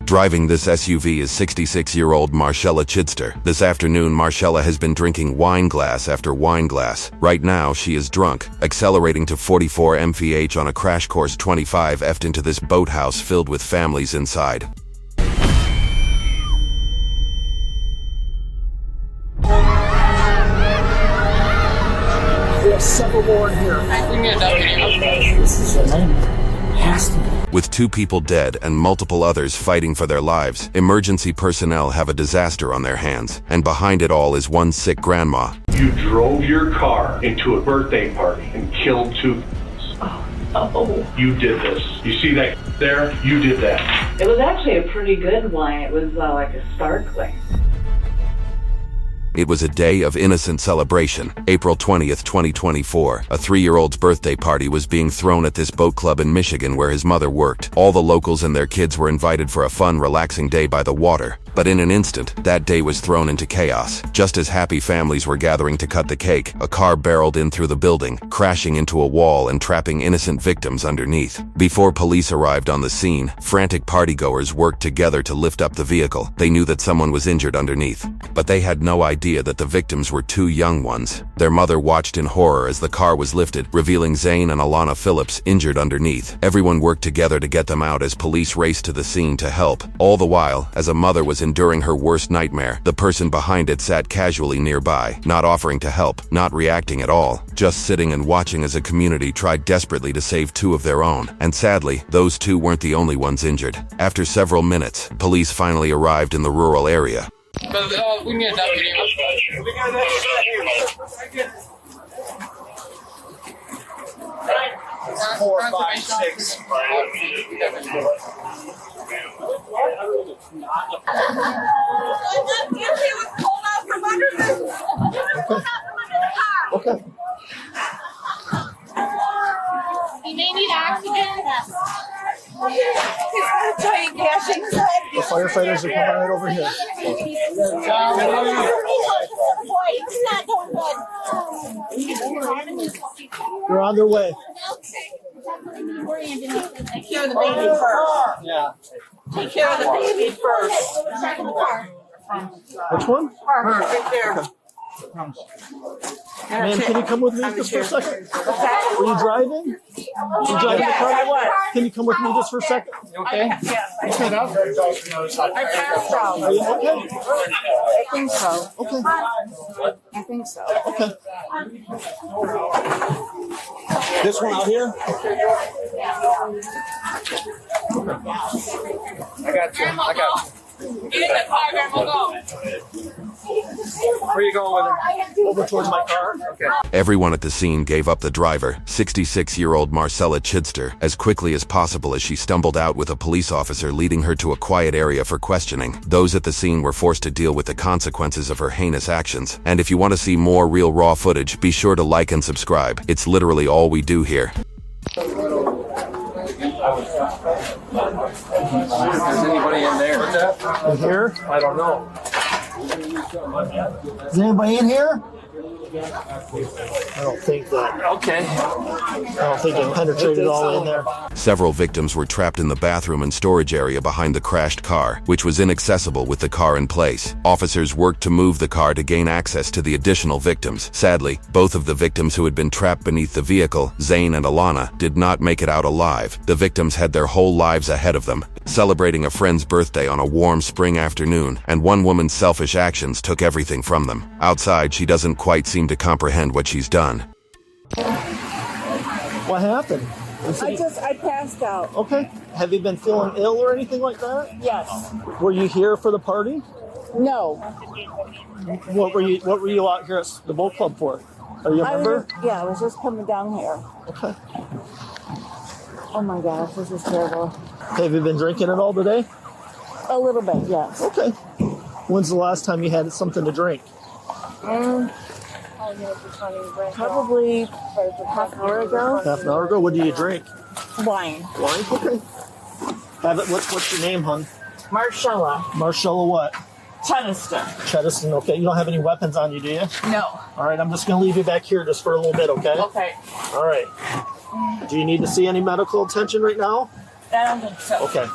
Driving this SUV is 66-year-old Marshella Chidster. This afternoon, Marshella has been drinking wine glass after wine glass. Right now, she is drunk, accelerating to 44 mph on a crash course 25 effed into this boathouse filled with families inside. There's several more in here. This is your name. Has to be. With 2 people dead and multiple others fighting for their lives, emergency personnel have a disaster on their hands. And behind it all is one sick grandma. You drove your car into a birthday party and killed 2. Oh. You did this. You see that there? You did that. It was actually a pretty good wine. It was like a sparkling. It was a day of innocent celebration. April 20th, 2024. A 3-year-old's birthday party was being thrown at this boat club in Michigan where his mother worked. All the locals and their kids were invited for a fun, relaxing day by the water. But in an instant, that day was thrown into chaos. Just as happy families were gathering to cut the cake, a car barreled in through the building, crashing into a wall and trapping innocent victims underneath. Before police arrived on the scene, frantic partygoers worked together to lift up the vehicle. They knew that someone was injured underneath, but they had no idea that the victims were 2 young ones. Their mother watched in horror as the car was lifted, revealing Zane and Alana Phillips injured underneath. Everyone worked together to get them out as police raced to the scene to help. All the while, as a mother was enduring her worst nightmare, the person behind it sat casually nearby, not offering to help, not reacting at all, just sitting and watching as a community tried desperately to save 2 of their own. And sadly, those 2 weren't the only ones injured. After several minutes, police finally arrived in the rural area. We need a deputy. 4, 5, 6. Okay. You may need oxygen. The firefighters are coming right over here. They're on their way. Take care of the baby first. Yeah. Take care of the baby first. Which one? Right there. Man, can you come with me just for a second? Are you driving? You driving the car? I was. Can you come with me just for a second? Okay. Yes, I passed out. Are you okay? I think so. Okay. I think so. Okay. This one out here? I got you. Get in the car, Grandma, go. Where are you going with him? Over towards my car? Okay. Everyone at the scene gave up the driver, 66-year-old Marshella Chidster, as quickly as possible as she stumbled out with a police officer leading her to a quiet area for questioning. Those at the scene were forced to deal with the consequences of her heinous actions. And if you want to see more real raw footage, be sure to like and subscribe. It's literally all we do here. Is anybody in there? What's that? In here? I don't know. Is anybody in here? I don't think that. Okay. I don't think it penetrated all in there. Several victims were trapped in the bathroom and storage area behind the crashed car, which was inaccessible with the car in place. Officers worked to move the car to gain access to the additional victims. Sadly, both of the victims who had been trapped beneath the vehicle, Zane and Alana, did not make it out alive. The victims had their whole lives ahead of them, celebrating a friend's birthday on a warm spring afternoon, and one woman's selfish actions took everything from them. Outside, she doesn't quite seem to comprehend what she's done. What happened? I passed out. Okay. Have you been feeling ill or anything like that? Yes. Were you here for the party? No. What were you out here at the boat club for? Are you a member? I was just coming down here. Okay. Oh my gosh, this is terrible. Have you been drinking it all today? A little bit, yes. Okay. When's the last time you had something to drink? Probably half an hour ago. Half an hour ago. What do you drink? Wine. Wine? Okay. Have it. What's your name, hon? Marshella. Marshella what? Chidster. Chidster. Okay. You don't have any weapons on you, do you? No. All right. I'm just going to leave you back here just for a little bit, okay? Okay. All right. Do you need to see any medical attention right now? I don't think so. Okay.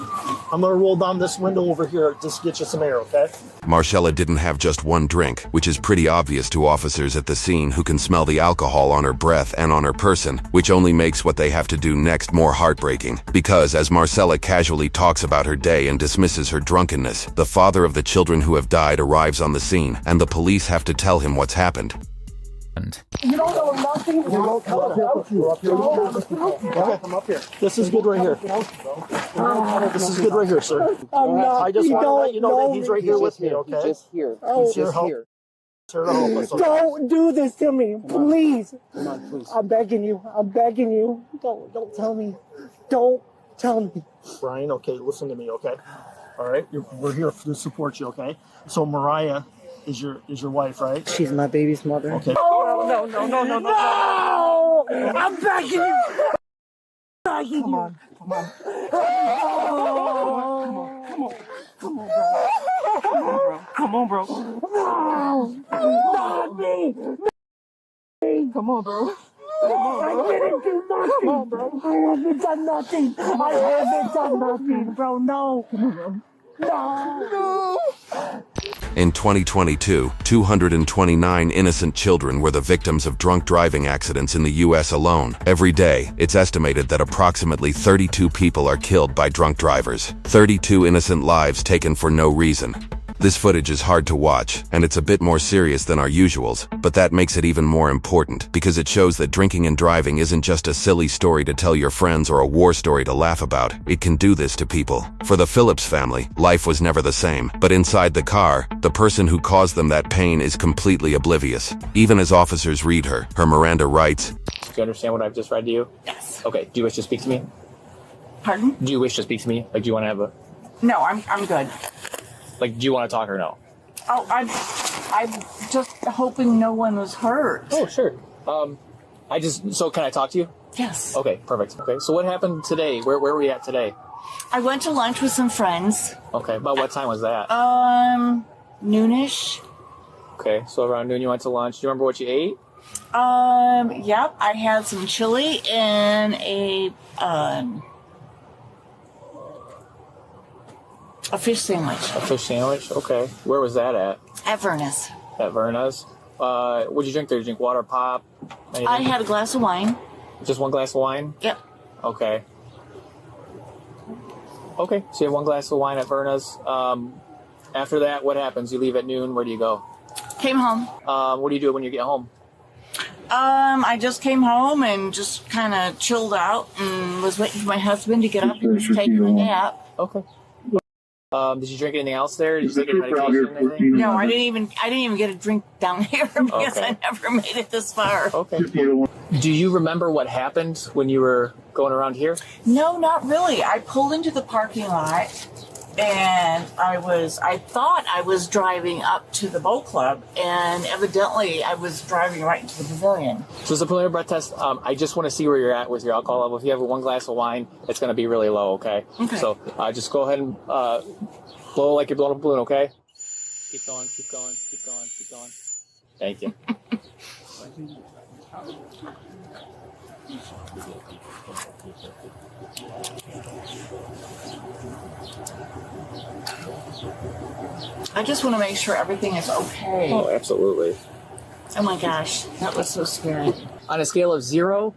I'm gonna roll down this window over here just to get you some air, okay? Marshella didn't have just one drink, which is pretty obvious to officers at the scene who can smell the alcohol on her breath and on her person, which only makes what they have to do next more heartbreaking. Because as Marshella casually talks about her day and dismisses her drunkenness, the father of the children who have died arrives on the scene, and the police have to tell him what's happened. You don't know nothing. You don't help you. Okay, come up here. This is good right here. This is good right here, sir. I just want to let you know that he's right here with me, okay? He's just here. He's here to help. Here to help us, okay? Don't do this to me, please. Come on, please. I'm begging you. I'm begging you. Don't tell me. Don't tell me. Brian, okay, listen to me, okay? All right, we're here to support you, okay? So Mariah is your wife, right? She's my baby's mother. Okay. No! I'm begging you. Begging you. Come on. Come on, bro. Not me. Come on, bro. I didn't do nothing. Come on, bro. I haven't done nothing. I haven't done nothing, bro. No. No. In 2022, 229 innocent children were the victims of drunk driving accidents in the U.S. alone. Every day, it's estimated that approximately 32 people are killed by drunk drivers. 32 innocent lives taken for no reason. This footage is hard to watch, and it's a bit more serious than our usuals, but that makes it even more important, because it shows that drinking and driving isn't just a silly story to tell your friends or a war story to laugh about. It can do this to people. For the Phillips family, life was never the same, but inside the car, the person who caused them that pain is completely oblivious. Even as officers read her Miranda rights, "Do you understand what I've just read to you?" Yes. Okay, do you wish to speak to me? Pardon? Do you wish to speak to me? Like, do you want to have a... No, I'm good. Like, do you want to talk or no? Oh, I'm just hoping no one was hurt. Oh, sure. So can I talk to you? Yes. Okay, perfect. Okay, so what happened today? Where were we at today? I went to lunch with some friends. Okay, about what time was that? Noonish. Okay, so around noon you went to lunch. Do you remember what you ate? Yep, I had some chili and a fish sandwich. A fish sandwich? Okay. Where was that at? At Verna's. At Verna's. What'd you drink there? Did you drink water, pop? Anything? I had a glass of wine. Just one glass of wine? Yep. Okay. Okay, so you have one glass of wine at Verna's. After that, what happens? You leave at noon. Where do you go? Came home. What do you do when you get home? I just came home and just kind of chilled out and was waiting for my husband to get up and just take a nap. Okay. Did you drink anything else there? Did you take any medication or anything? No, I didn't even get a drink down here because I never made it this far. Okay. Do you remember what happened when you were going around here? No, not really. I pulled into the parking lot and I thought I was driving up to the boat club, and evidently I was driving right into the pavilion. So it's a preliminary breath test. I just want to see where you're at with your alcohol level. If you have one glass of wine, it's going to be really low, okay? Okay. So just go ahead and blow like you're blowing a balloon, okay? Keep going, keep going, keep going, keep going. Thank you. I just want to make sure everything is okay. Oh, absolutely. Oh my gosh, that was so scary. On a scale of 0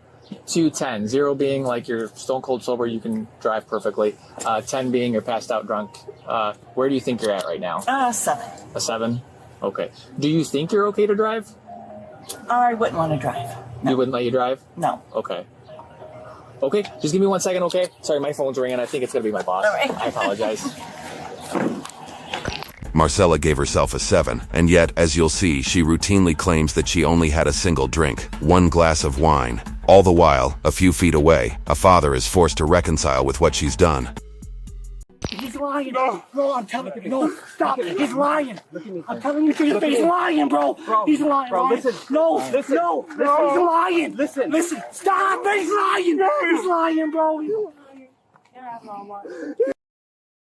to 10, 0 being like you're stone cold sober, you can drive perfectly. 10 being you're passed out drunk. Where do you think you're at right now? 7. A 7? Okay. Do you think you're okay to drive? I wouldn't want to drive. No. You wouldn't let you drive? No. Okay. Okay, just give me 1 second, okay? Sorry, my phone's ringing. I think it's going to be my boss. All right. I apologize. Marshella gave herself a 7, and yet, as you'll see, she routinely claims that she only had a single drink, 1 glass of wine. All the while, a few feet away, a father is forced to reconcile with what she's done. He's lying. No, I'm telling you. No, stop. He's lying. I'm telling you to your face. He's lying, bro. He's lying. Bro, listen. No, listen. No, he's lying. Listen. Stop. He's lying. He's lying, bro. He's lying.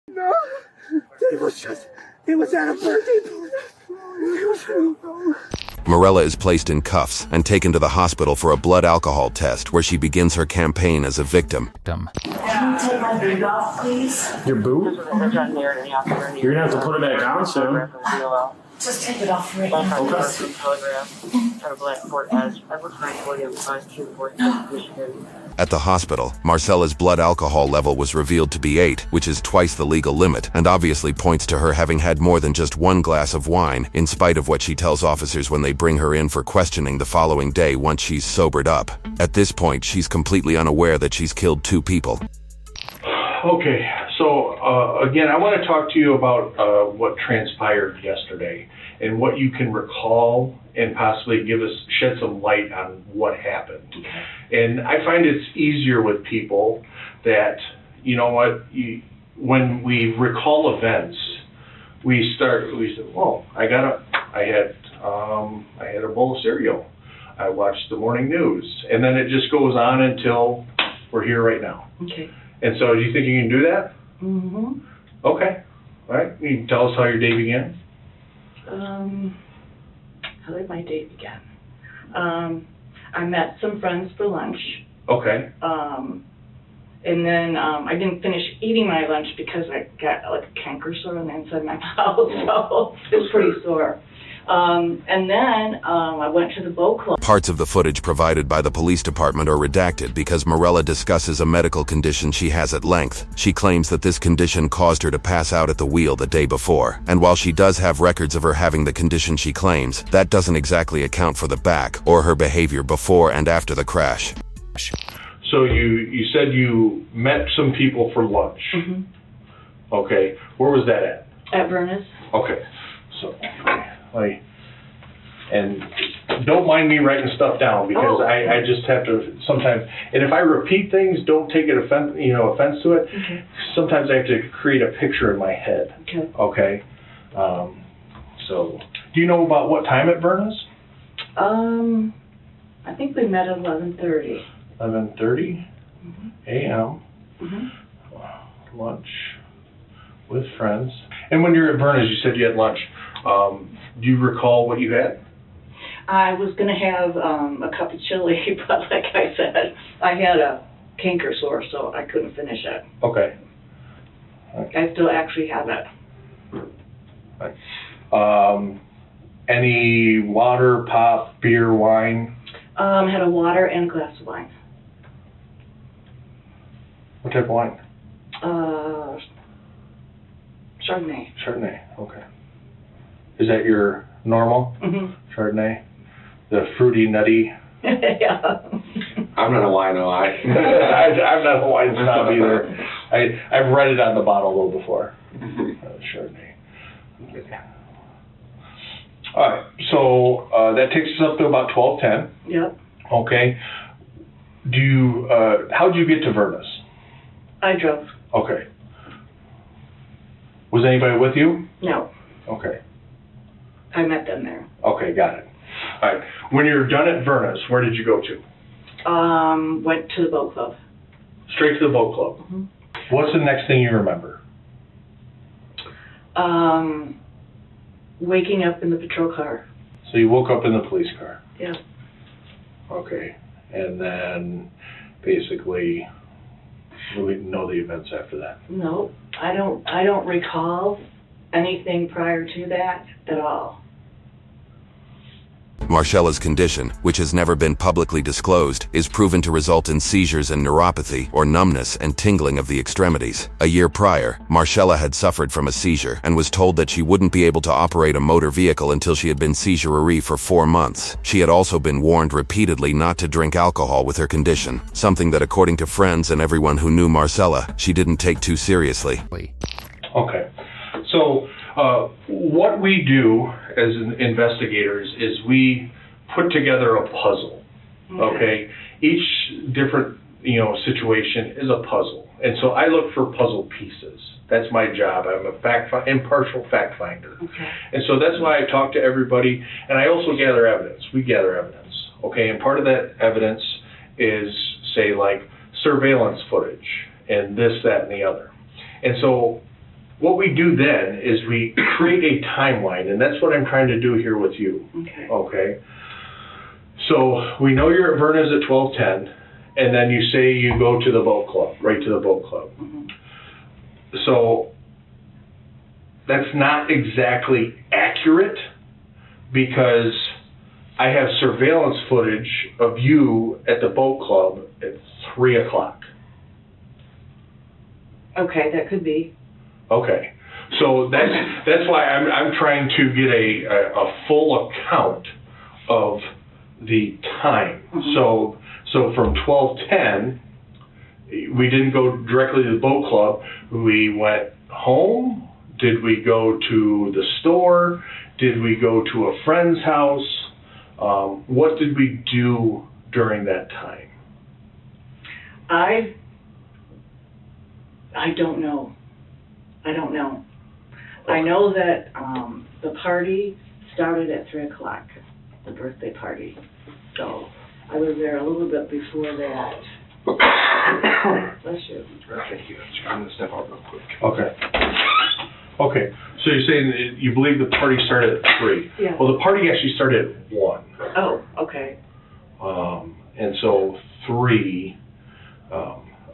No. It was at a birthday party. Marshella is placed in cuffs and taken to the hospital for a blood alcohol test where she begins her campaign as a victim. Can you take my boot off, please? Your boot? You're gonna have to put it back on soon. Just take it off right now. At the hospital, Marshella's blood alcohol level was revealed to be 8, which is twice the legal limit, and obviously points to her having had more than just one glass of wine, in spite of what she tells officers when they bring her in for questioning the following day once she's sobered up. At this point, she's completely unaware that she's killed 2 people. Okay, so again, I want to talk to you about what transpired yesterday and what you can recall and possibly shed some light on what happened. And I find it's easier with people that, you know what, when we recall events, we say, well, I had a bowl of cereal. I watched the morning news, and then it just goes on until we're here right now. Okay. And so, do you think you can do that? Mm-hmm. Okay. All right. You can tell us how your day began? How did my day begin? I met some friends for lunch. Okay. And then I didn't finish eating my lunch because I got like a canker sore on the inside of my mouth, so it was pretty sore. And then I went to the boat club. Parts of the footage provided by the police department are redacted because Marshella discusses a medical condition she has at length. She claims that this condition caused her to pass out at the wheel the day before, and while she does have records of her having the condition she claims, that doesn't exactly account for the back or her behavior before and after the crash. So you said you met some people for lunch. Mm-hmm. Okay. Where was that at? At Vernus. Okay. So, and don't mind me writing stuff down because I just have to sometimes, and if I repeat things, don't take it offense to it. Okay. Sometimes I have to create a picture in my head. Okay. Okay. So, do you know about what time at Vernus? I think we met at 11:30. 11:30 a.m. Mm-hmm. Lunch with friends. And when you're at Vernus, you said you had lunch. Do you recall what you had? I was going to have a cup of chili, but like I said, I had a canker sore, so I couldn't finish it. Okay. I still actually have it. Any water, pop, beer, wine? Had a water and a glass of wine. What type of wine? Chardonnay. Chardonnay, okay. Is that your normal Chardonnay? The fruity, nutty? Yeah. I'm not a wino. I'm not a wine snob either. I've read it on the bottle though before. Chardonnay. Okay. All right, so that takes us up to about 12:10. Yep. Okay. How'd you get to Vernus? I drove. Okay. Was anybody with you? No. Okay. I met them there. Okay, got it. All right. When you're done at Vernus, where did you go to? Went to the boat club. Straight to the boat club. Mm-hmm. What's the next thing you remember? Waking up in the patrol car. So you woke up in the police car. Yeah. Okay. And then basically we know the events after that. No, I don't recall anything prior to that at all. Marshella's condition, which has never been publicly disclosed, is proven to result in seizures and neuropathy, or numbness and tingling of the extremities. A year prior, Marshella had suffered from a seizure and was told that she wouldn't be able to operate a motor vehicle until she had been seizure-free for 4 months. She had also been warned repeatedly not to drink alcohol with her condition, something that, according to friends and everyone who knew Marshella, she didn't take too seriously. Okay. So what we do as investigators is we put together a puzzle. Okay. Each different situation is a puzzle, and so I look for puzzle pieces. That's my job. I'm a impartial fact finder, and so that's why I talk to everybody, and I also gather evidence. We gather evidence. Okay, and part of that evidence is, say, like surveillance footage and this, that, and the other. And so what we do then is we create a timeline, and that's what I'm trying to do here with you. Okay. Okay. So we know you're at Verna's at 12:10, and then you say you go to the boat club, right to the boat club. Mhm. So that's not exactly accurate because I have surveillance footage of you at the boat club at 3 o'clock. Okay, that could be. Okay, so that's why I'm trying to get a full account of the time. Mhm. So from 12:10, we didn't go directly to the boat club. We went home. Did we go to the store? Did we go to a friend's house? What did we do during that time? I don't know. I don't know. I know that the party started at 3 o'clock, the birthday party. So I was there a little bit before that. Bless you. Thank you. I'm gonna step out real quick. Okay. Okay, so you're saying that you believe the party started at 3? Yeah. Well, the party actually started at 1. Oh, okay. And so 3,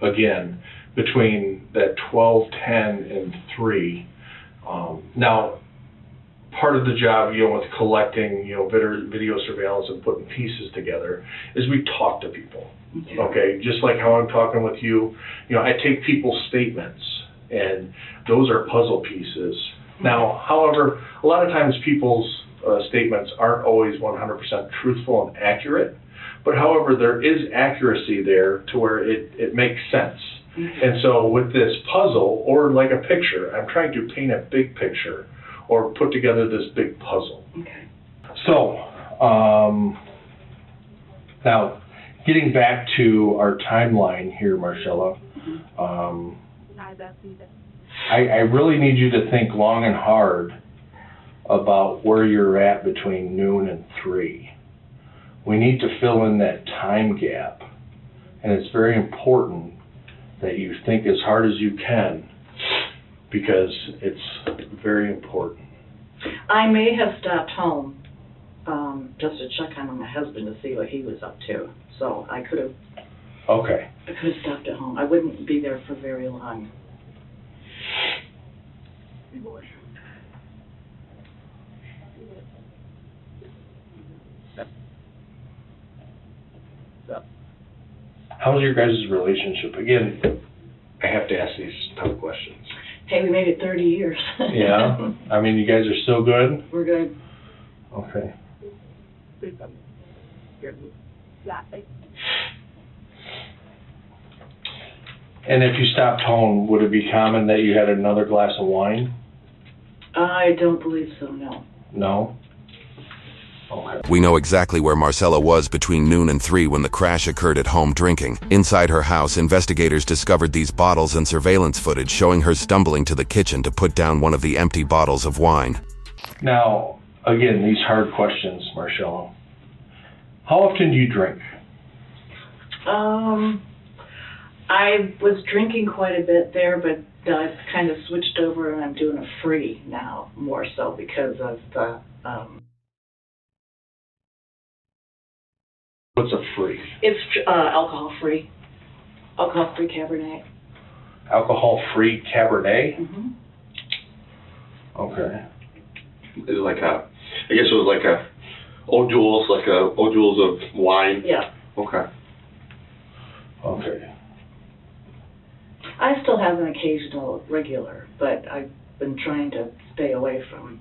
again, between that 12:10 and 3. Now, part of the job, with collecting, video surveillance and putting pieces together is we talk to people. Okay, just like how I'm talking with you, I take people's statements, and those are puzzle pieces. Now, however, a lot of times people's statements aren't always 100% truthful and accurate, but however, there is accuracy there to where it makes sense. And so with this puzzle, or like a picture, I'm trying to paint a big picture or put together this big puzzle. Okay. So, now, getting back to our timeline here, Marshella, I really need you to think long and hard about where you're at between noon and 3. We need to fill in that time gap, and it's very important that you think as hard as you can because it's very important. I may have stopped home just to check on my husband to see what he was up to. So I could have stopped at home. I wouldn't be there for very long. How's your guys' relationship? Again, I have to ask these tough questions. Hey, we made it 30 years. Yeah? I mean, you guys are still good? We're good. Okay. And if you stopped home, would it be common that you had another glass of wine? I don't believe so, no. No? Okay. We know exactly where Marshella was between noon and 3 when the crash occurred at home drinking. Inside her house, investigators discovered these bottles and surveillance footage showing her stumbling to the kitchen to put down one of the empty bottles of wine. Now, again, these hard questions, Marshella. How often do you drink? I was drinking quite a bit there, but I've kind of switched over and I'm doing a free now, more so because of the, What's a free? It's alcohol-free. Alcohol-free Cabernet. Alcohol-free Cabernet? Mm-hmm. Okay. It's like I guess it was like O'Doul's of wine. Yeah. Okay. Okay. I still have an occasional regular, but I've been trying to stay away from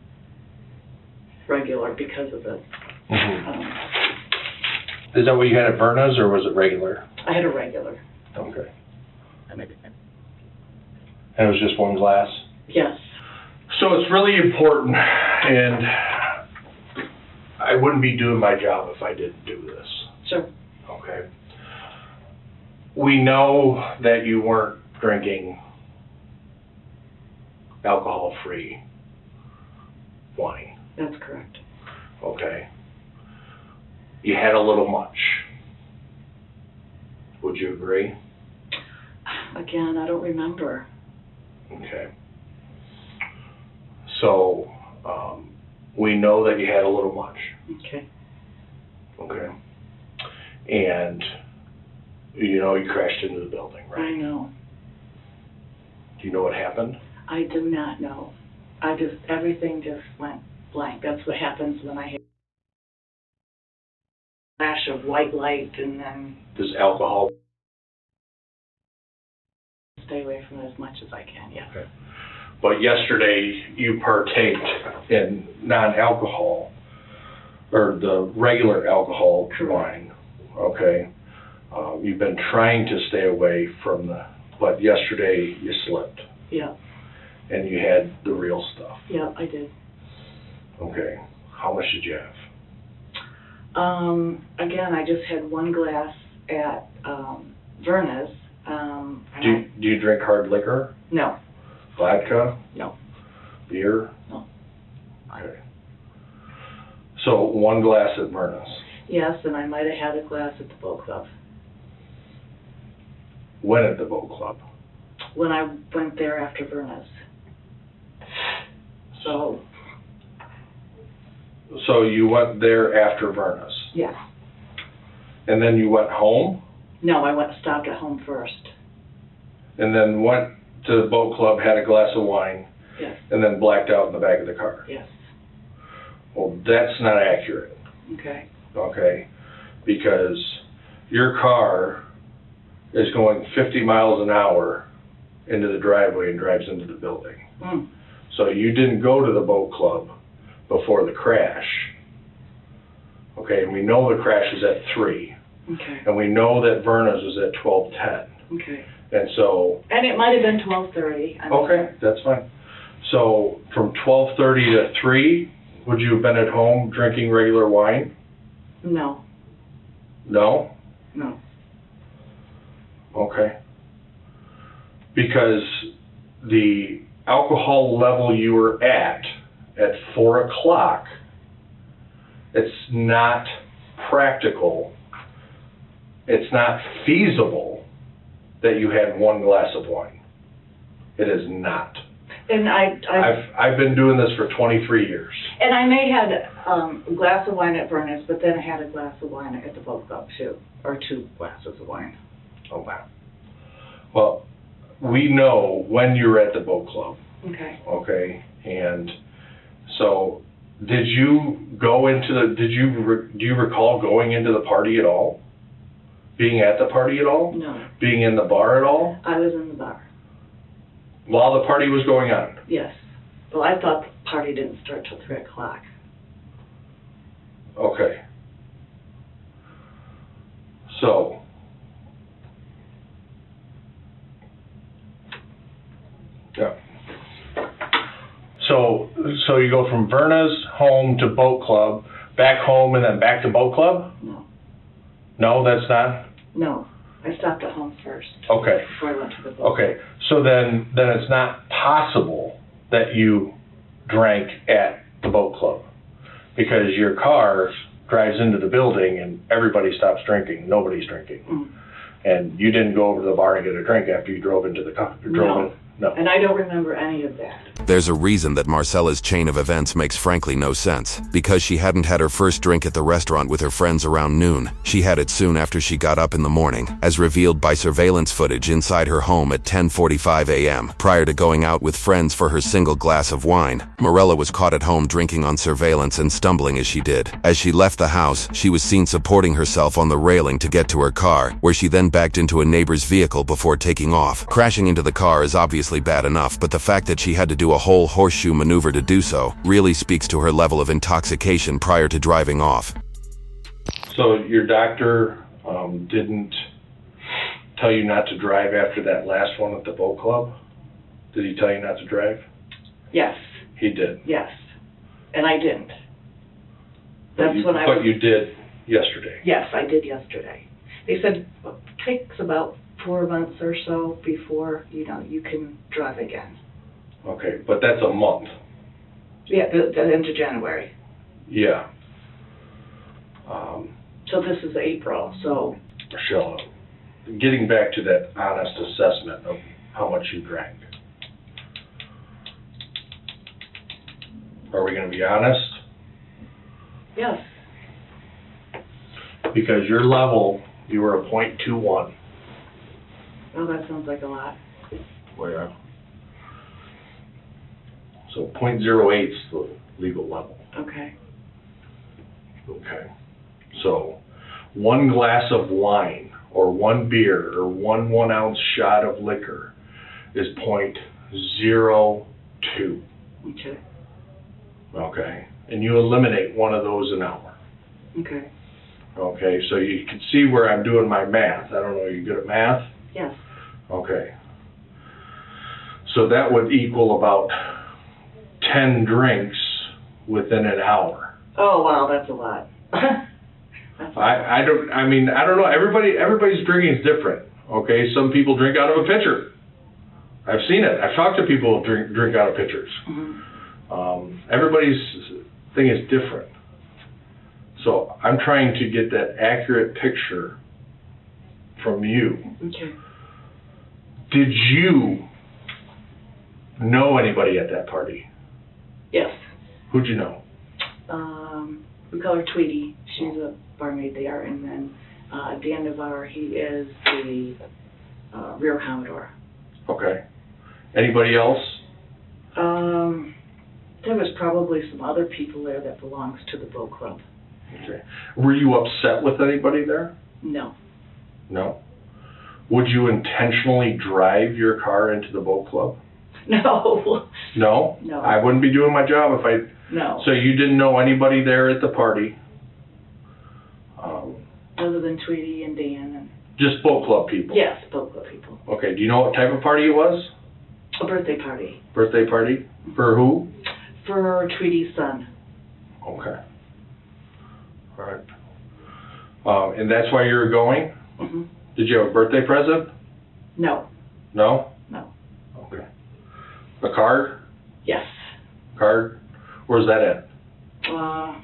regular because of the, Is that what you had at Verna's, or was it regular? I had a regular. Okay. And it was just one glass? Yes. So it's really important, and I wouldn't be doing my job if I didn't do this. Sure. Okay. We know that you weren't drinking alcohol-free wine. That's correct. Okay. You had a little much. Would you agree? Again, I don't remember. Okay. So, we know that you had a little much, Okay. okay? And, you know, you crashed into the building, I right? know. Do you know what happened? I do not know. Everything just went blank. That's what happens when I hit a flash of white light and then Does alcohol? stay away from it as much as I can, yeah. Okay. But yesterday, you partaked in non-alcohol, or the regular alcohol Correct. wine, okay? You've been trying to stay away from but yesterday you slipped, Yeah, and you had the real stuff, yeah, I did. okay? How much did you have? Again, I just had one glass at, Verna's. Do you drink hard liquor? No, Vodka? no, Beer? no. Okay. So one glass at Myrna's. Yes, and I might have had a glass at the boat club. When at the boat club? When I went there after Verna's. So, So you went there after Verna's, yes. and then you went home, No, I stopped at home first. and then went to the boat club, had a glass of wine, Yes, and then blacked out in the back of the car. yes. Well, that's not accurate, Okay, okay? Because your car is going 50 miles an hour into the driveway and drives into the building. mm, So you didn't go to the boat club before the crash. Okay, and we know the crash is at 3, okay, and we know that Verna's was at 12:10. okay. And so, And it might have been 12:30. okay, that's fine. So from 12:30 to 3, would you have been at home drinking regular wine? No, No? no. Okay. Because the alcohol level you were at 4 o'clock, it's not practical, it's not feasible that you had one glass of wine. It is not. And I've been doing this for 23 years. and I may had a glass of wine at Verna's, but then I had a glass of wine at the boat club too, or 2 glasses of wine. Oh, wow. Well, we know when you were at the boat club, Okay. okay? And so, did you go into do you recall going into the party at all? Being at the party at all? No, Being in the bar at all? I was in the bar. While the party was going on? Yes. Well, I thought the party didn't start till 3 o'clock. Okay. So, yeah. So you go from Verna's home to boat club, back home, and then back to boat club? No, No, that's not? no. I stopped at home first Okay. before I went to the boat. Okay, so then it's not possible that you drank at the boat club, because your car drives into the building and everybody stops drinking, nobody's drinking. Mm. And you didn't go over to the bar and get a drink after you drove into the car? No. No. And I don't remember any of that. There's a reason that Marcella's chain of events makes frankly no sense. Because she hadn't had her first drink at the restaurant with her friends around noon, she had it soon after she got up in the morning, as revealed by surveillance footage inside her home at 10:45 a.m. Prior to going out with friends for her single glass of wine, Marella was caught at home drinking on surveillance and stumbling as she did. As she left the house, she was seen supporting herself on the railing to get to her car, where she then backed into a neighbor's vehicle before taking off. Crashing into the car is obviously bad enough, but the fact that she had to do a whole horseshoe maneuver to do so really speaks to her level of intoxication prior to driving off. So your doctor didn't tell you not to drive after that last one at the boat club? Did he tell you not to drive? Yes, He did. yes. And I didn't. That's when I But you did yesterday. Yes, I did yesterday. They said it takes about 4 months or so before, you can drive again. Okay, but that's a month. Yeah, the end of January. Yeah. So this is April, so, Marshella, getting back to that honest assessment of how much you drank. Are we gonna be honest? Yes. Because your level, you were a .21. Oh, that sounds like a lot. Well, yeah. So .08 is the legal level. Okay. Okay. So 1 glass of wine or 1 beer or 1 1-ounce shot of liquor is .02. Okay. Okay. And you eliminate one of those an hour. Okay. Okay. So you can see where I'm doing my math. I don't know, are you good at math? Yes. Okay. So that would equal about 10 drinks within an hour. Oh, wow, that's a lot. I don't know. Everybody's drinking is different. Okay. Some people drink out of a pitcher. I've seen it. I've talked to people who drink out of pitchers. Mm-hmm. Everybody's thing is different. So I'm trying to get that accurate picture from you. Okay. Did you know anybody at that party? Yes. Who'd you know? We call her Tweety. She's a barmaid there, and then Dan Navarre, he is the rear commodore. Okay. Anybody else? There was probably some other people there that belongs to the boat club. Okay. Were you upset with anybody there? No. No. Would you intentionally drive your car into the boat club? No. No? No. I wouldn't be doing my job if I... No. So you didn't know anybody there at the party? Other than Tweety and Dan and... Just boat club people? Yes, boat club people. Okay. Do you know what type of party it was? A birthday party. Birthday party? For who? For Tweety's son. Okay. All right. And that's why you were going? Mm-hmm. Did you have a birthday present? No. No? No. Okay. A card? Yes. Card? Where's that at?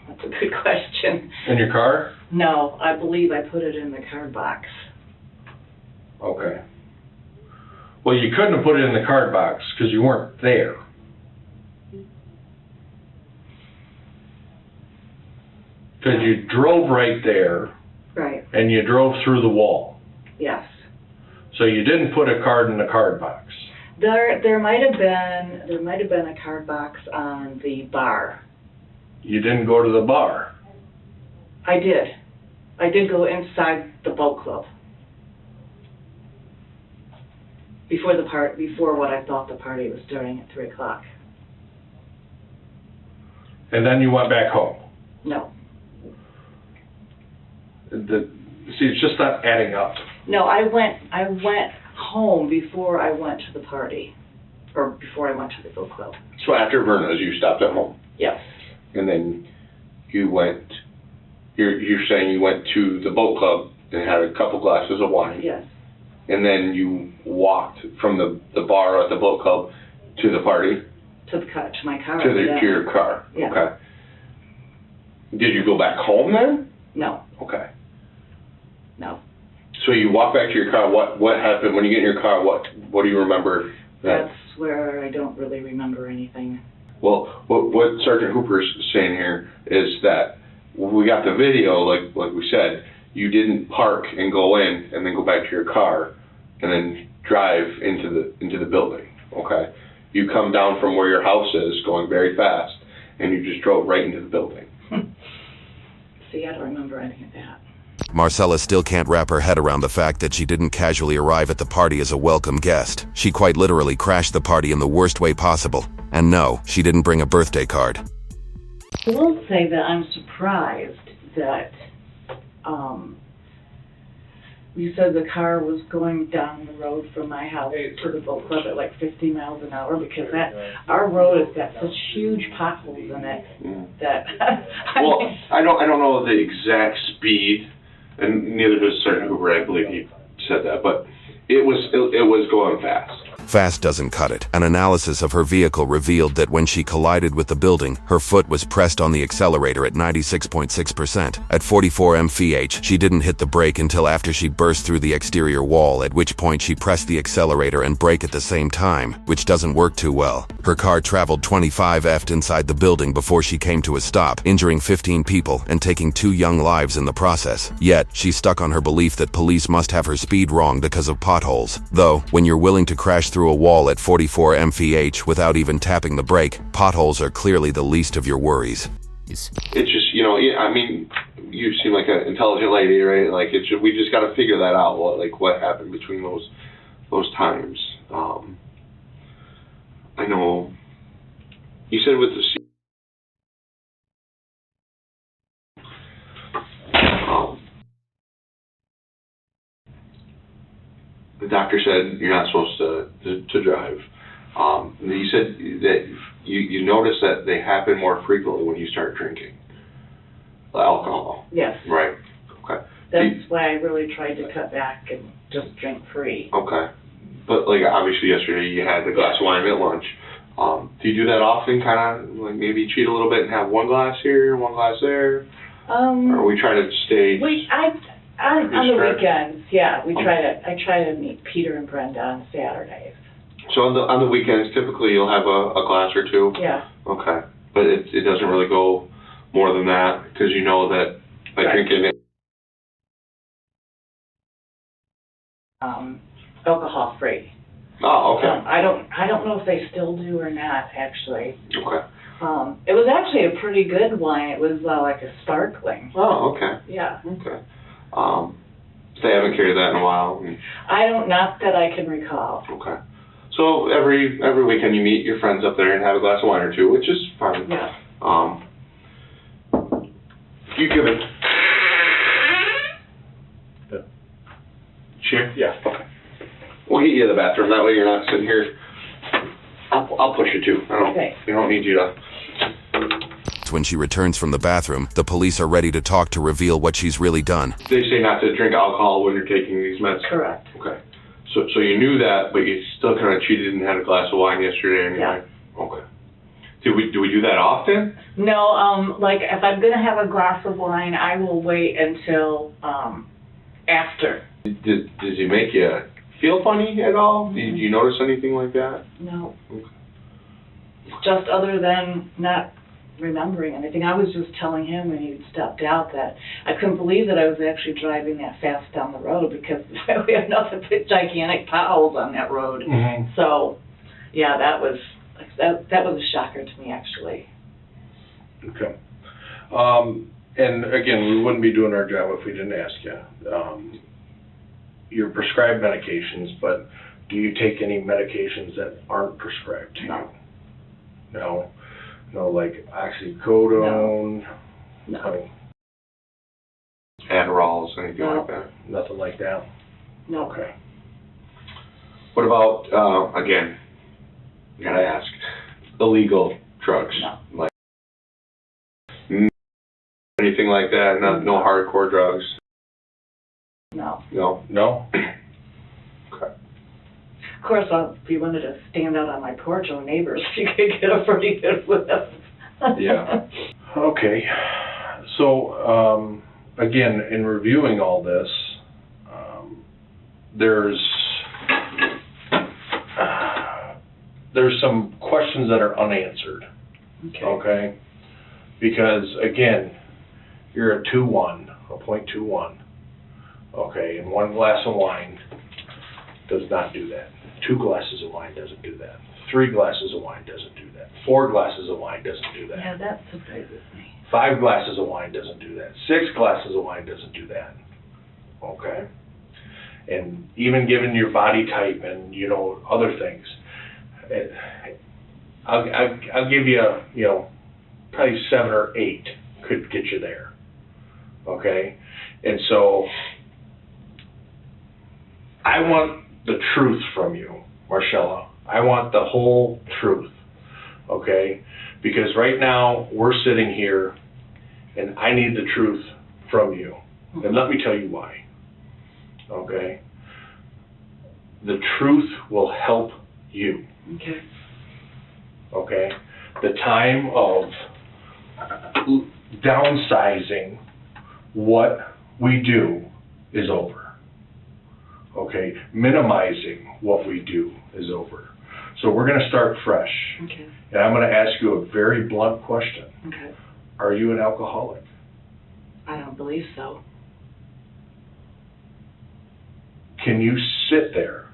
That's a good question. In your car? No, I believe I put it in the card box. Okay. Well, you couldn't have put it in the card box because you weren't there. Because you drove right there Right. and you drove through the wall. Yes. So you didn't put a card in the card box. There might have been a card box on the bar. You didn't go to the bar. I did. I did go inside the boat club. Before what I thought the party was starting at 3 o'clock. And then you went back home. No. See, it's just not adding up. No, I went home before I went to the party. Or before I went to the boat club. So after Verna's, you stopped at home, Yes. and then you went. You're saying you went to the boat club and had a couple glasses of wine, Yes. and then you walked from the bar at the boat club to the party To my car. to yeah. your car. Yeah. Okay. Did you go back home then? No. Okay. No. So you walk back to your car. What happened when you get in your car? What do you remember? That's where I don't really remember anything. Well, what Sergeant Hooper's saying here is that when we got the video, like we said, you didn't park and go in and then go back to your car and then drive into the building. Okay, you come down from where your house is, going very fast, and you just drove right into the building. See, I don't remember any of that. Marshella still can't wrap her head around the fact that she didn't casually arrive at the party as a welcome guest. She quite literally crashed the party in the worst way possible. And no, she didn't bring a birthday card. I will say that I'm surprised that you said the car was going down the road from my house to the boat club at like 50 miles an hour, because our road has got such huge potholes in it that I don't know the exact speed, and neither does Sergeant Hooper. I believe he said that, but it was going fast. Fast doesn't cut it. An analysis of her vehicle revealed that when she collided with the building, her foot was pressed on the accelerator at 96.6%. At 44 mph, she didn't hit the brake until after she burst through the exterior wall, at which point she pressed the accelerator and brake at the same time, which doesn't work too well. Her car traveled 25 ft inside the building before she came to a stop, injuring 15 people and taking 2 young lives in the process. Yet, she's stuck on her belief that police must have her speed wrong because of potholes. Though, when you're willing to crash through a wall at 44 mph without even tapping the brake, potholes are clearly the least of your worries. It's just, you know, I mean, you seem like an intelligent lady, right? Like, it's just, we just got to figure that out. What happened between those times? I know. You said with the doctor said you're not supposed to drive. You said that you noticed that they happen more frequently when you start drinking alcohol. Yes. Right. Okay. That's why I really tried to cut back and just drink free. Okay. But like obviously yesterday you had the glass of wine at lunch. Do you do that often? Kind of like maybe cheat a little bit and have one glass here, one glass there. Or are we trying to stay? On the weekends, yeah, I try to meet Peter and Brenda on Saturdays. So on the weekends, typically you'll have a glass or two. Yeah. Okay, but it doesn't really go more than that because you know that by drinking it. Alcohol free. Oh, okay. I don't know if they still do or not, actually. Okay. It was actually a pretty good wine. It was like a sparkling. Oh, okay. Yeah. Okay. They haven't carried that in a while. Not that I can recall. Okay. So every weekend you meet your friends up there and have a glass of wine or two, which is fine. Yeah. You give it. Cheer? Yeah. Okay. We'll get you to the bathroom. That way you're not sitting here. I'll push you too. We don't need you to. When she returns from the bathroom, the police are ready to talk to reveal what she's really done. They say not to drink alcohol when you're taking these meds. Correct. Okay. So you knew that, but you still kind of cheated and had a glass of wine yesterday anyway. Yeah. Okay. Do we do that often? No. Like if I'm gonna have a glass of wine, I will wait until after. Did he make you feel funny at all? Mm-hmm. Did you notice anything like that? No. Okay. Just other than not remembering anything. I was just telling him when he stepped out that I couldn't believe that I was actually driving that fast down the road because we have nothing but gigantic potholes on that road. Mm-hmm. So, yeah, that was a shocker to me, actually. Okay. And again, we wouldn't be doing our job if we didn't ask you. You're prescribed medications, but do you take any medications that aren't prescribed to you? No. No, like oxycodone? No. Adderalls, anything like that? Nothing like that? No. Okay. What about, again, gotta ask, illegal drugs? No. Like anything like that? No hardcore drugs? No. No? No? Okay. Of course, if you wanted to stand out on my porch on neighbors, you could get a pretty good whiff. Yeah. Okay. So, again, in reviewing all this, there's some questions that are unanswered. Okay? Because, again, you're a 2-1, a .21. Okay, and 1 glass of wine does not do that. 2 glasses of wine doesn't do that. 3 glasses of wine doesn't do that. 4 glasses of wine doesn't do that. Yeah, that surprises me. 5 glasses of wine doesn't do that. 6 glasses of wine doesn't do that. Okay? And even given your body type and, other things, I'll give you, probably 7 or 8 could get you there. Okay? And so, I want the truth from you, Marshella. I want the whole truth, okay? Because right now, we're sitting here, and I need the truth from you. And let me tell you why, okay? The truth will help you, Okay. okay? The time of downsizing what we do is over. Okay, minimizing what we do is over. So we're going to start fresh. Okay. And I'm going to ask you a very blunt question. Okay. Are you an alcoholic? I don't believe so. Can you sit there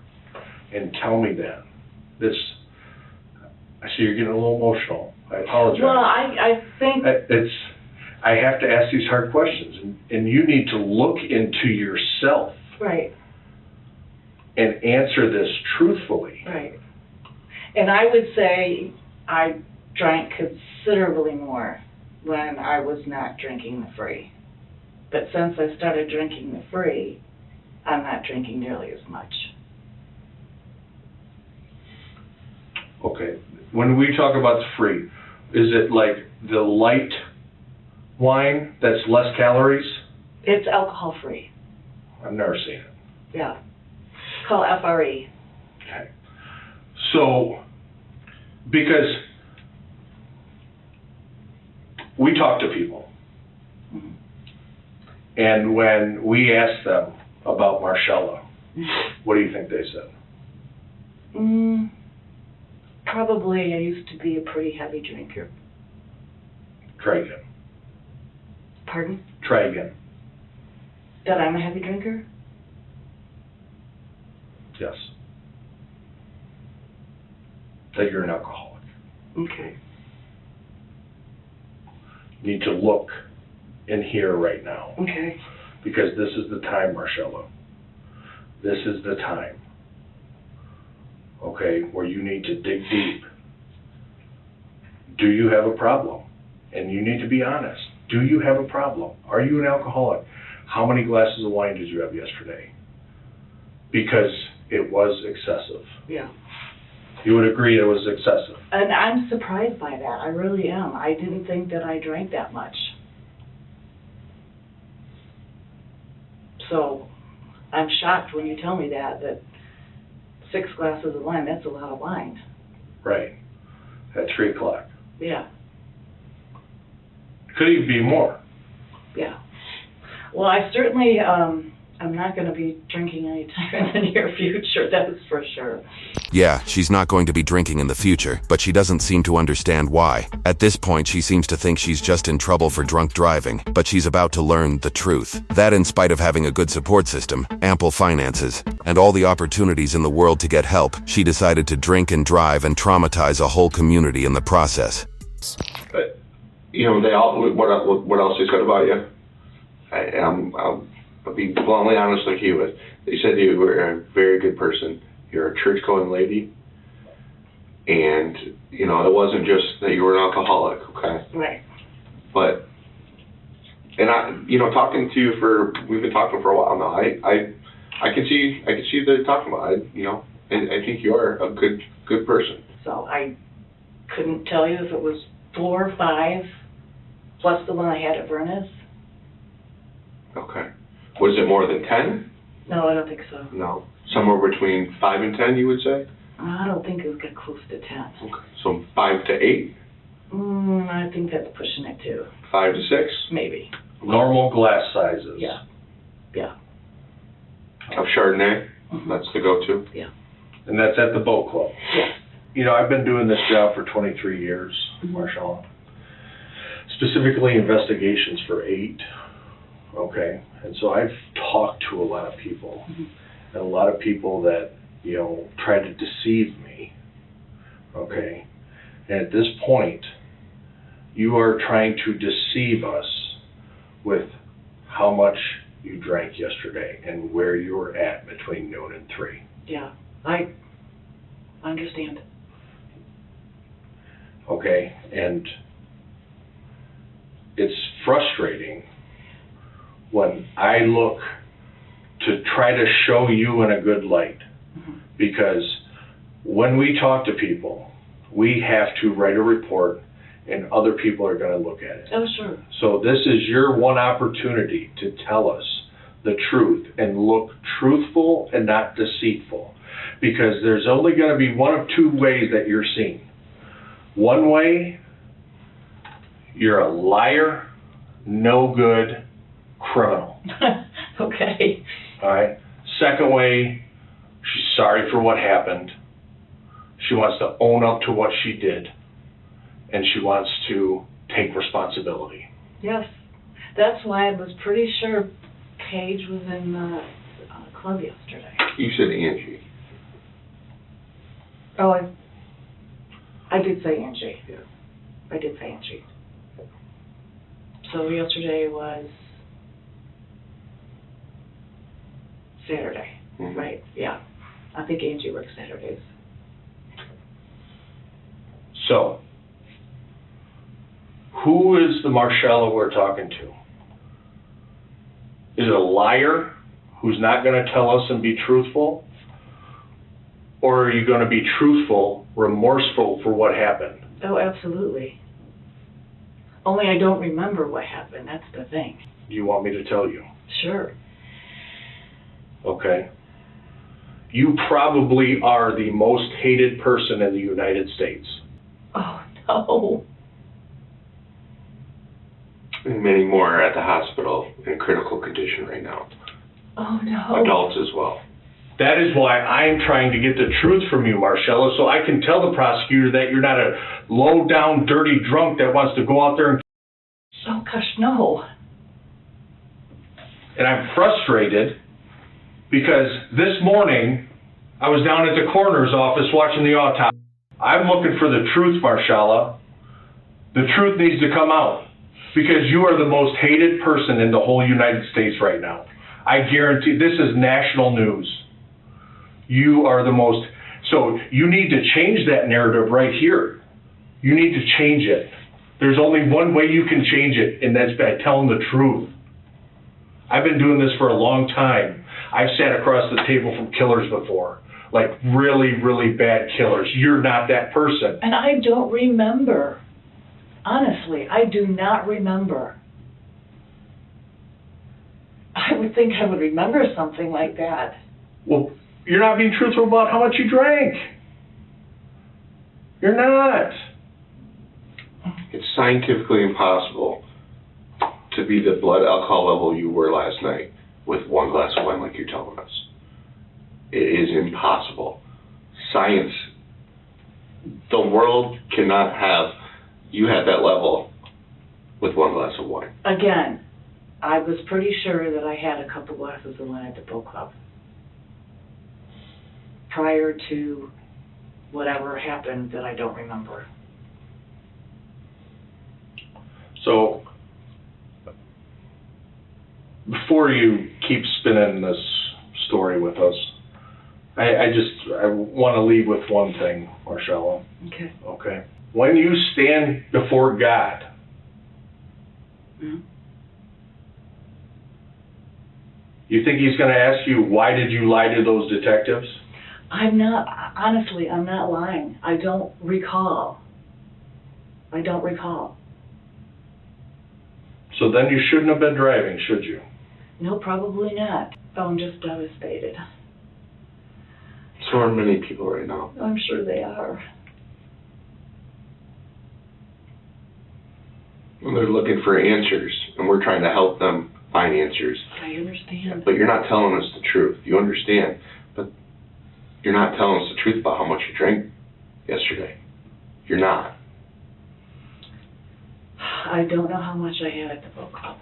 and tell me that? I see you're getting a little emotional. I apologize. Well, I think... I have to ask these hard questions, and you need to look into yourself. Right. And answer this truthfully. Right. And I would say I drank considerably more when I was not drinking the free. But since I started drinking the free, I'm not drinking nearly as much. Okay. When we talk about the free, is it like the light wine that's less calories? It's alcohol free. I've never seen it. Yeah. It's called FRE. Okay. So, because we talk to people, and when we ask them about Marshella, what do you think they said? Probably I used to be a pretty heavy drinker. Try again. Pardon? Try again. That I'm a heavy drinker? Yes. That you're an alcoholic. Okay. You need to look in here right now. Okay. Because this is the time, Marshella. This is the time. Okay, where you need to dig deep. Do you have a problem? And you need to be honest. Do you have a problem? Are you an alcoholic? How many glasses of wine did you have yesterday? Because it was excessive. Yeah. You would agree it was excessive. And I'm surprised by that. I really am. I didn't think that I drank that much. So I'm shocked when you tell me that 6 glasses of wine, that's a lot of wine. Right. At 3 o'clock. Yeah. Could even be more. Yeah. Well, I certainly, I'm not going to be drinking anytime in the near future, that is for sure. Yeah, she's not going to be drinking in the future, but she doesn't seem to understand why. At this point, she seems to think she's just in trouble for drunk driving, but she's about to learn the truth. That in spite of having a good support system, ample finances, and all the opportunities in the world to get help, she decided to drink and drive and traumatize a whole community in the process. But, you know, they all, what else they said about you? I'll be bluntly honest like he was. They said you were a very good person. You're a church-going lady. And, you know, it wasn't just that you were an alcoholic, okay? Right. But, and talking to you we've been talking for a while now. I can see the talking about it, you know, and I think you are a good person. So I couldn't tell you if it was 4 or 5, plus the one I had at Vernus. Okay. Was it more than 10? No, I don't think so. No. Somewhere between 5 and 10, you would say? I don't think it would get close to 10. Okay. So 5 to 8? I think that's pushing it too. 5 to 6? Maybe. Normal glass sizes. Yeah. Yeah. Of Chardonnay? That's the go-to? Yeah. And that's at the boat club. Yes. You know, I've been doing this job for 23 years, Marshella. Specifically investigations for 8. Okay, and so I've talked to a lot of people, and a lot of people that, you know, try to deceive me, okay, and at this point, you are trying to deceive us with how much you drank yesterday and where you were at between noon and 3. Yeah, I understand. Okay, and it's frustrating when I look to try to show you in a good light, because when we talk to people, we have to write a report and other people are going to look at it. Oh, sure. So this is your one opportunity to tell us the truth and look truthful and not deceitful, because there's only going to be one of 2 ways that you're seen. One way, you're a liar, no good, criminal. Okay. All right. Second way, she's sorry for what happened. She wants to own up to what she did, and she wants to take responsibility. Yes. That's why I was pretty sure Paige was in the club yesterday. You said Angie. Oh, I did say Angie. Yeah. I did say Angie. So yesterday was Saturday, Mm-hmm. right? Yeah. I think Angie works Saturdays. So, who is the Marshella we're talking to? Is it a liar who's not going to tell us and be truthful? Or are you going to be truthful, remorseful for what happened? Oh, absolutely. Only I don't remember what happened. That's the thing. Do you want me to tell you? Sure. Okay. You probably are the most hated person in the United States. Oh, no. And many more are at the hospital in critical condition right now. Oh, no. Adults as well. That is why I'm trying to get the truth from you, Marshella, so I can tell the prosecutor that you're not a low-down, dirty drunk that wants to go out there and... Oh, gosh, no. And I'm frustrated because this morning I was down at the coroner's office watching the autopsy. I'm looking for the truth, Marshella. The truth needs to come out because you are the most hated person in the whole United States right now. I guarantee this is national news. You are the most, so you need to change that narrative right here. You need to change it. There's only one way you can change it, and that's by telling the truth. I've been doing this for a long time. I've sat across the table from killers before, like really, really bad killers. You're not that person. And I don't remember. Honestly, I do not remember. I would think I would remember something like that. Well, you're not being truthful about how much you drank. You're not. It's scientifically impossible to be the blood alcohol level you were last night with one glass of wine like you're telling us. It is impossible. Science, the world cannot have you at that level with one glass of wine. Again, I was pretty sure that I had a couple glasses of wine at the boat club prior to whatever happened that I don't remember. So, before you keep spinning this story with us, I want to leave with one thing, Marshella. Okay. Okay. When you stand before God, Mm-hmm. you think He's going to ask you, why did you lie to those detectives? Honestly, I'm not lying. I don't recall. So then you shouldn't have been driving, should you? No, probably not. Oh, I'm just devastated. So are many people right now. I'm sure they are. And they're looking for answers, and we're trying to help them find answers. I understand. But you're not telling us the truth. You understand, but you're not telling us the truth about how much you drank yesterday. You're not. I don't know how much I had at the boat club.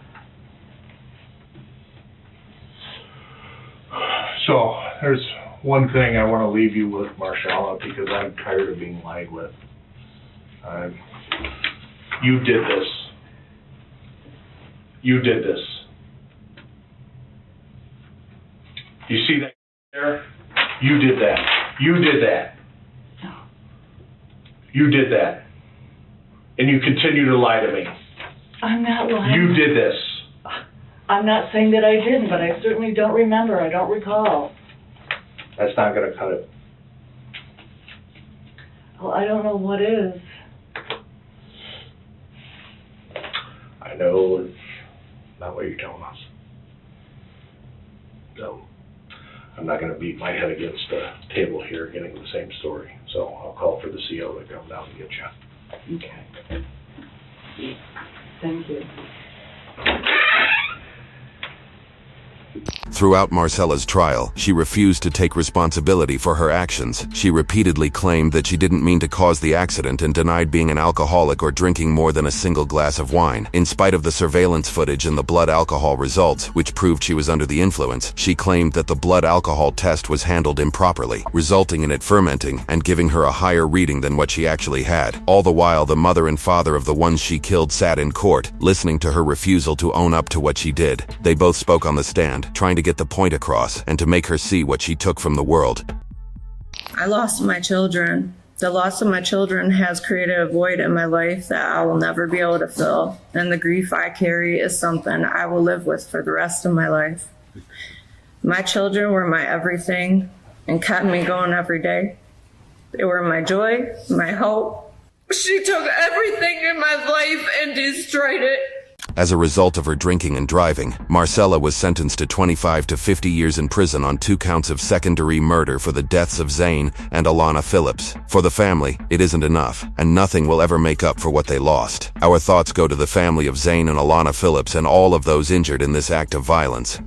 So, there's one thing I want to leave you with, Marshella, because I'm tired of being lied with. You did this. You did this. You see that there? You did that. You did that. You did that. And you continue to lie to me. I'm not lying. You did this. I'm not saying that I didn't, but I certainly don't remember. I don't recall. That's not going to cut it. Well, I don't know what is. I know it's not what you're telling us. So, I'm not going to beat my head against the table here getting the same story. So I'll call for the CO to come down and get you. Okay. Thank you. Throughout Marshella's trial, she refused to take responsibility for her actions. She repeatedly claimed that she didn't mean to cause the accident and denied being an alcoholic or drinking more than a single glass of wine. In spite of the surveillance footage and the blood alcohol results, which proved she was under the influence, she claimed that the blood alcohol test was handled improperly, resulting in it fermenting and giving her a higher reading than what she actually had. All the while, the mother and father of the ones she killed sat in court, listening to her refusal to own up to what she did. They both spoke on the stand, trying to get the point across and to make her see what she took from the world. I lost my children. The loss of my children has created a void in my life that I will never be able to fill. And the grief I carry is something I will live with for the rest of my life. My children were my everything and kept me going every day. They were my joy, my hope. She took everything in my life and destroyed it. As a result of her drinking and driving, Marshella was sentenced to 25 to 50 years in prison on 2 counts of second-degree murder for the deaths of Zane and Alana Phillips. For the family, it isn't enough, and nothing will ever make up for what they lost. Our thoughts go to the family of Zane and Alana Phillips and all of those injured in this act of violence.